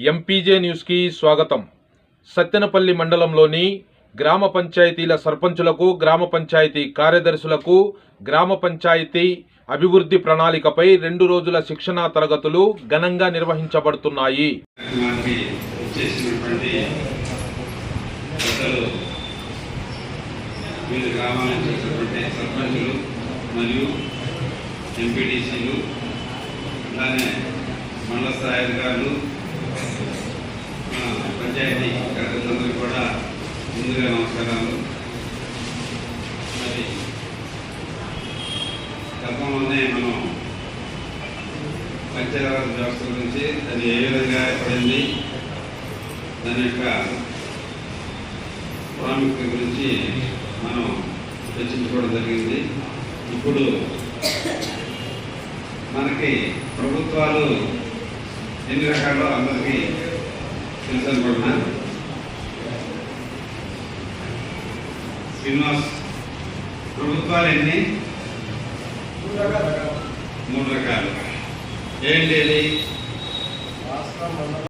MPJ న్యూస్కి స్వాగతం. సత్తెనపల్లి మండలంలోని గ్రామ పంచాయతీల సర్పంచులకు, గ్రామ పంచాయతీ కార్యదర్శులకు గ్రామ పంచాయతీ అభివృద్ధి ప్రణాళికపై 2 రోజుల శిక్షణా తరగతులు ఘనంగా నిర్వహించబడుతున్నాయి. మండల స్థాయి అధికారులు, పంచాయతీ కార్యదర్శులందరికీ కూడా ముందుగా నమస్కారాలు. మరి గతంలోనే మనం పంచాయతీ వ్యవస్థ గురించి అది ఏ విధంగా ఏర్పడింది, దాని యొక్క ప్రాముఖ్యత గురించి మనం చర్చించుకోవడం జరిగింది. ఇప్పుడు మనకి ప్రభుత్వాలు ఎన్ని రకాల్లో అందరికీ తెలుసు అనుకుంటున్నా. శ్రీనివాస్, ప్రభుత్వాలు ఎన్ని? 3 రకాలు. ఏంటి?